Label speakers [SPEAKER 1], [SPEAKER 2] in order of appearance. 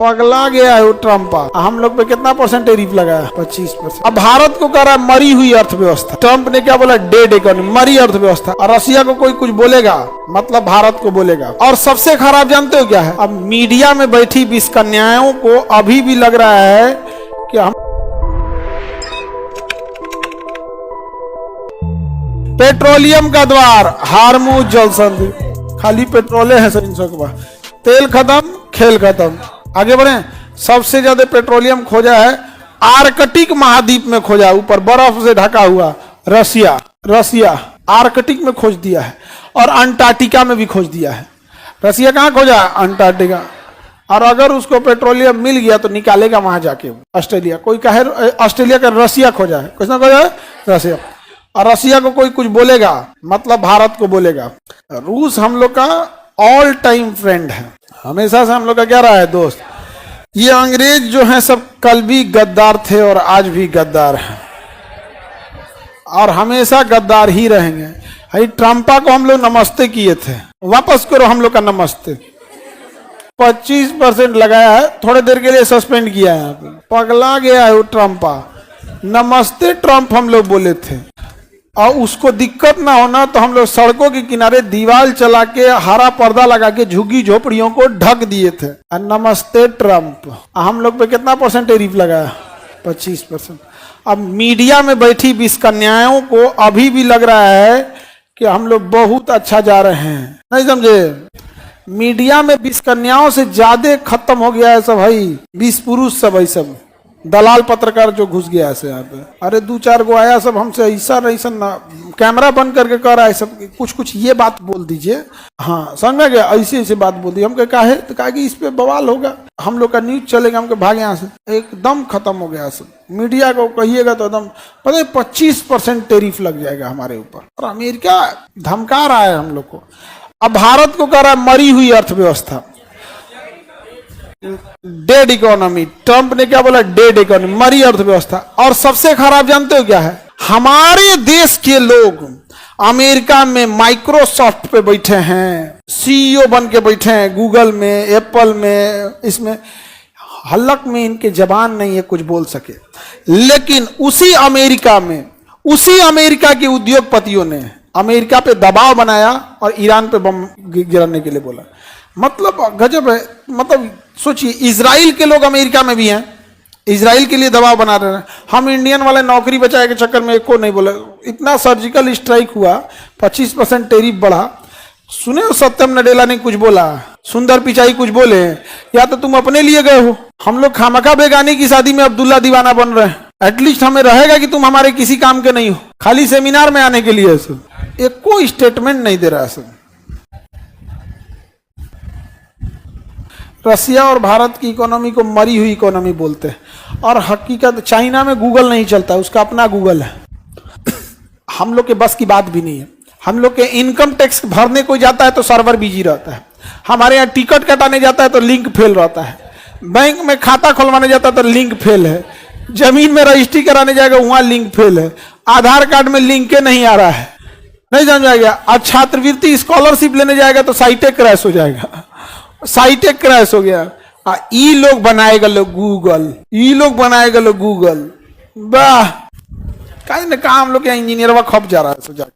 [SPEAKER 1] पगला गया है वो ट्रम्प। हम लोग पे कितना परसेंट टैरिफ लगा है? 25%। अब भारत को कह रहा है मरी हुई अर्थव्यवस्था। ट्रम्प ने क्या बोला? डेड इकोनॉमी, मरी अर्थव्यवस्था। और रसिया को कोई कुछ बोलेगा मतलब भारत को बोलेगा। और सबसे खराब जानते हो क्या है? अब मीडिया में बैठी 20 कन्याओं को अभी भी लग रहा है कि हम पेट्रोलियम का द्वार हार्मुज जलसंधि, खाली पेट्रोले है सर, तेल खत्म खेल खत्म। आगे बढ़े। सबसे ज्यादा पेट्रोलियम खोजा है आर्कटिक महाद्वीप में खोजा है, ऊपर बर्फ से ढका हुआ। रसिया आर्कटिक में खोज दिया है और अंटार्कटिका में भी खोज दिया है। रसिया कहाँ खोजा? अंटार्कटिका। और अगर उसको पेट्रोलियम मिल गया तो निकालेगा वहां जाके ऑस्ट्रेलिया। कोई कहे ऑस्ट्रेलिया का रसिया खोजा है, कुछ ना खोजा है रसिया। और रसिया को कोई कुछ बोलेगा मतलब भारत को बोलेगा। रूस हम लोग का ऑल टाइम फ्रेंड है, हमेशा से हम लोग का क्या रहा है? दोस्त। ये अंग्रेज जो हैं सब कल भी गद्दार थे और आज भी गद्दार हैं और हमेशा गद्दार ही रहेंगे। भाई ट्रम्पा को हम लोग नमस्ते किए थे, वापस करो हम लोग का नमस्ते। 25% लगाया है, थोड़ी देर के लिए सस्पेंड किया है। पगला गया है वो ट्रम्पा। नमस्ते ट्रम्प हम लोग बोले थे और उसको दिक्कत ना होना तो हम लोग सड़कों के किनारे दीवार चला के हरा पर्दा लगा के झुग्गी झोपड़ियों को ढक दिए थे। नमस्ते ट्रम्प। हम लोग पे कितना परसेंट टैरिफ लगा? 25%। अब मीडिया में बैठी 20 कन्याओं को अभी भी लग रहा है कि हम लोग बहुत अच्छा जा रहे हैं। नहीं समझे? मीडिया में 20 कन्याओं से ज्यादा खत्म हो गया है सब भाई। 20 पुरुष सब, सब दलाल पत्रकार जो घुस गया है यहाँ पे। अरे 2-4 गो आया सब हमसे ऐसा ना कैमरा बंद करके कर रहा है सब, कुछ ये बात बोल दीजिए। हाँ समझ गया, ऐसे बात बोल दी। हम कहा तो कहा कि इस पे बवाल होगा, हम लोग का न्यूज चलेगा। हम भागे यहाँ से, एकदम खत्म हो गया सब। मीडिया को कहिएगा तो एकदम पता है 25% टैरिफ लग जाएगा हमारे ऊपर। और अमेरिका धमका रहा है हम लोग को। अब भारत को कह रहा है मरी हुई अर्थव्यवस्था, डेड इकोनॉमी। ट्रम्प ने क्या बोला? डेड इकोनॉमी, मरी अर्थव्यवस्था। और सबसे खराब जानते हो क्या है? हमारे देश के लोग अमेरिका में माइक्रोसॉफ्ट पे बैठे हैं, सीईओ बन के बैठे हैं, गूगल में, एप्पल में, इसमें हलक में इनके जबान नहीं है कुछ बोल सके। लेकिन उसी अमेरिका में, उसी अमेरिका के उद्योगपतियों ने अमेरिका पे दबाव बनाया और ईरान पे बम गिराने के लिए बोला। मतलब गजब है। मतलब सोचिए, इजराइल के लोग अमेरिका में भी हैं, इजराइल के लिए दबाव बना रहे हैं। हम इंडियन वाले नौकरी बचाए के चक्कर में एको नहीं बोले। इतना सर्जिकल स्ट्राइक हुआ, 25% टैरिफ बढ़ा। सुने हो सत्यम नडेला ने कुछ बोला, सुंदर पिचाई कुछ बोले, या तो तुम अपने लिए गए हो। हम लोग खामखा बेगानी की शादी में अब्दुल्ला दीवाना बन रहे हैं। एटलीस्ट हमें रहेगा कि तुम हमारे किसी काम के नहीं हो, खाली सेमिनार में आने के लिए। एक कोई स्टेटमेंट नहीं दे रहा है। रसिया और भारत की इकोनॉमी को मरी हुई इकोनॉमी बोलते हैं। और हकीकत चाइना में गूगल नहीं चलता, उसका अपना गूगल है। हम लोग के बस की बात भी नहीं है। हम लोग के इनकम टैक्स भरने कोई जाता है तो सर्वर बिजी रहता है। हमारे यहाँ टिकट कटाने जाता है तो लिंक फेल रहता है। बैंक में खाता खुलवाने जाता है तो लिंक फेल है। जमीन में रजिस्ट्री कराने जाएगा वहां लिंक फेल है। आधार कार्ड में लिंक नहीं आ रहा है। नहीं समझा गया? आज छात्रवृत्ति स्कॉलरशिप लेने जाएगा तो साइटे क्रैश हो जाएगा। साइटे क्रैश हो गया। ई लोग बनाएगा लोग गूगल, ई लोग बनाएगा लोग गूगल। वाह, कहीं ना कहा हम लोग इंजीनियर खप जा रहा है।